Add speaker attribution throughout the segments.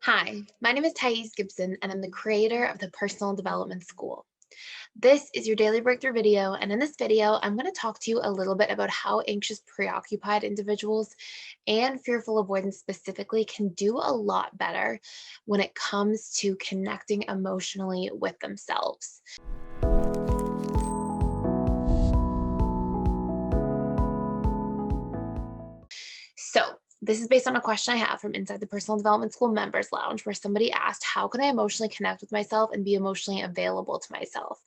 Speaker 1: Hi, my name is Gibson, and I'm the creator of the Personal Development School. This is your daily breakthrough video, and in this video, I'm going to talk to you a little bit about how anxious, preoccupied individuals and fearful avoidance specifically can do a lot better when it comes to connecting emotionally with themselves. So, this is based on a question I have from inside the Personal Development School Members Lounge, where somebody asked, how can I emotionally connect with myself and be emotionally available to myself?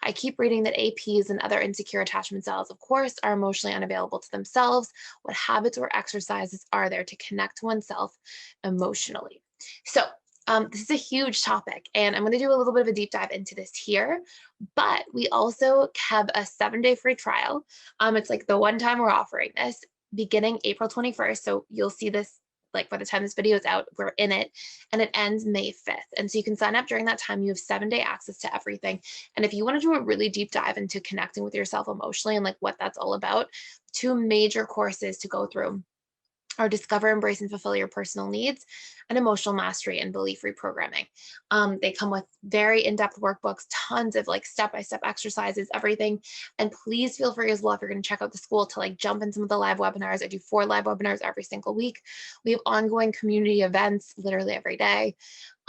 Speaker 1: I keep reading that APs and other insecure attachment styles, of course, are emotionally unavailable to themselves. What habits or exercises are there to connect to oneself emotionally? So, this is a huge topic, and I'm going to do a little bit of a deep dive into this here. But we also have a 7-day free trial. It's like the one time we're offering this beginning April 21st. So you'll see this like by the time this video is out, we're in it, and it ends May 5th. And so you can sign up during that time. You have 7-day access to everything. And if you want to do a really deep dive into connecting with yourself emotionally and like what that's all about, two major courses to go through are Discover, Embrace, and Fulfill Your Personal Needs, and Emotional Mastery and Belief Reprogramming. They come with very in-depth workbooks, tons of like step-by-step exercises, everything. And please feel free as well, if you're going to check out the school, to like jump in some of the live webinars. I do 4 live webinars every single week. We have ongoing community events literally every day.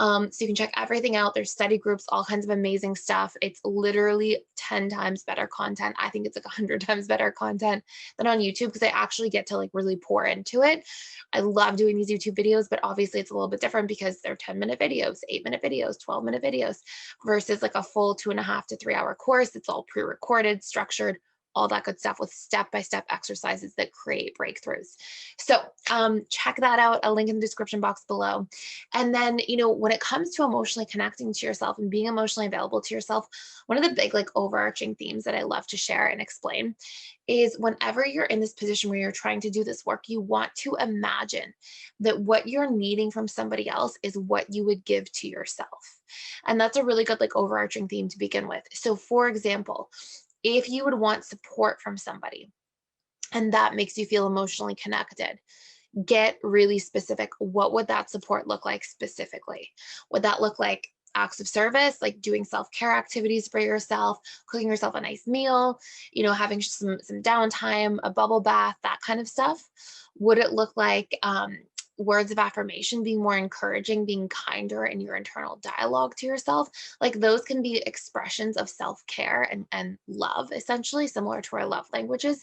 Speaker 1: So you can check everything out. There's study groups, all kinds of amazing stuff. It's literally 10 times better content. I think it's like 100 times better content than on YouTube, because I actually get to like really pour into it. I love doing these YouTube videos, but obviously it's a little bit different because they're 10-minute videos, 8-minute videos, 12-minute videos versus like a full 2.5 to 3 hour course. It's all pre-recorded, structured, all that good stuff with step-by-step exercises that create breakthroughs. So check that out. A link in the description box below. And then, when it comes to emotionally connecting to yourself and being emotionally available to yourself, one of the big like overarching themes that I love to share and explain is whenever you're in this position where you're trying to do this work, you want to imagine that what you're needing from somebody else is what you would give to yourself. And that's a really good like overarching theme to begin with. So for example, if you would want support from somebody and that makes you feel emotionally connected, get really specific. What would that support look like specifically? Would that look like acts of service, like doing self-care activities for yourself, cooking yourself a nice meal, having some downtime, a bubble bath, that kind of stuff? Would it look like words of affirmation, being more encouraging, being kinder in your internal dialogue to yourself? Like those can be expressions of self-care and love, essentially similar to our love languages.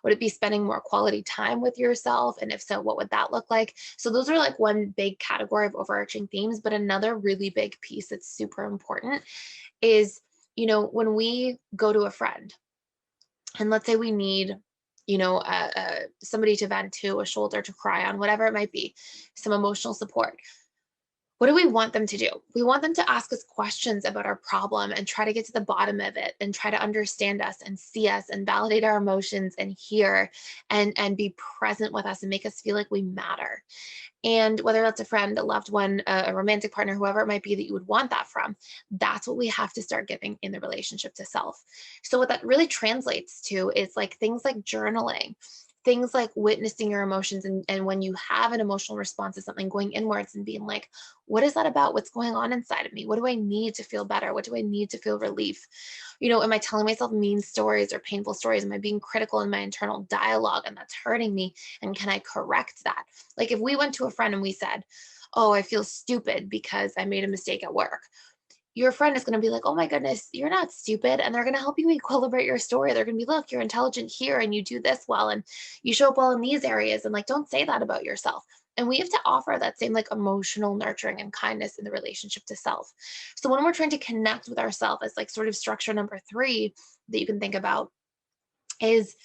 Speaker 1: Would it be spending more quality time with yourself? And if so, what would that look like? So those are like one big category of overarching themes. But another really big piece that's super important is, when we go to a friend and let's say we need, somebody to vent to, a shoulder to cry on, whatever it might be, some emotional support. What do we want them to do? We want them to ask us questions about our problem and try to get to the bottom of it and try to understand us and see us and validate our emotions and hear and be present with us and make us feel like we matter. And whether that's a friend, a loved one, a romantic partner, whoever it might be that you would want that from, that's what we have to start giving in the relationship to self. So, what that really translates to is like things like journaling, things like witnessing your emotions. And when you have an emotional response to something, going inwards and being like, what is that about? What's going on inside of me? What do I need to feel better? What do I need to feel relief? Am I telling myself mean stories or painful stories? Am I being critical in my internal dialogue and that's hurting me? And can I correct that? Like if we went to a friend and we said, oh, I feel stupid because I made a mistake at work, your friend is going to be like, oh my goodness, you're not stupid. And they're going to help you equilibrate your story. They're going to be, look, you're intelligent here and you do this well and you show up well in these areas. And like, don't say that about yourself. And we have to offer that same like emotional nurturing and kindness in the relationship to self. So when we're trying to connect with ourselves as like sort of structure number 3 that you can think about is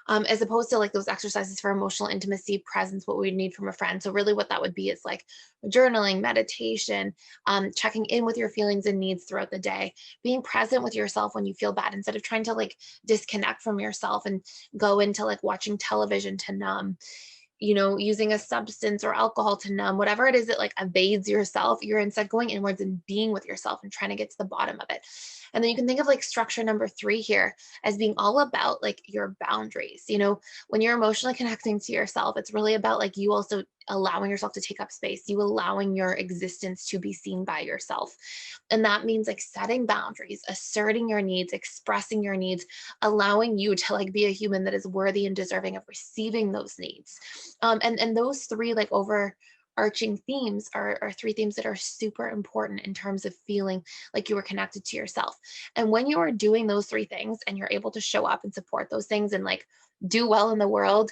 Speaker 1: as opposed to like those exercises for emotional intimacy, presence, what we need from a friend. So really what that would be is like journaling, meditation, checking in with your feelings and needs throughout the day, being present with yourself when you feel bad instead of trying to like disconnect from yourself and go into like watching television to numb, using a substance or alcohol to numb, whatever it is that like evades yourself, you're instead going inwards and being with yourself and trying to get to the bottom of it. And then you can think of like structure number 3 here as being all about like your boundaries. When you're emotionally connecting to yourself, it's really about like you also allowing yourself to take up space, you allowing your existence to be seen by yourself. And that means like setting boundaries, asserting your needs, expressing your needs, allowing you to like be a human that is worthy and deserving of receiving those needs. And those three like overarching themes are three themes that are super important in terms of feeling like you are connected to yourself. And when you are doing those three things and you're able to show up and support those things and like do well in the world,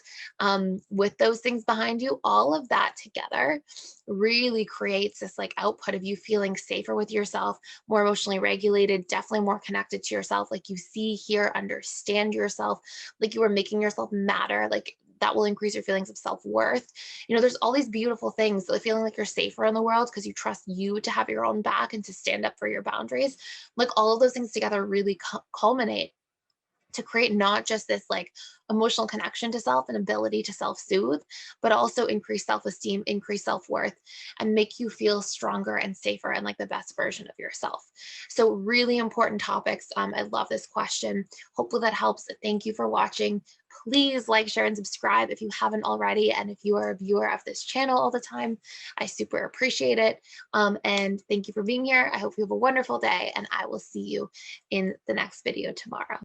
Speaker 1: with those things behind you, all of that together really creates this like output of you feeling safer with yourself, more emotionally regulated, definitely more connected to yourself. Like you see, hear, understand yourself, like you are making yourself matter. Like that will increase your feelings of self-worth. There's all these beautiful things, like feeling like you're safer in the world because you trust you to have your own back and to stand up for your boundaries. Like all of those things together really culminate to create not just this like emotional connection to self and ability to self-soothe, but also increase self-esteem, increase self-worth, and make you feel stronger and safer and like the best version of yourself. So really important topics. I love this question. Hopefully that helps. Thank you for watching. Please like, share, and subscribe if you haven't already. And if you are a viewer of this channel all the time, I super appreciate it. And thank you for being here. I hope you have a wonderful day, and I will see you in the next video tomorrow.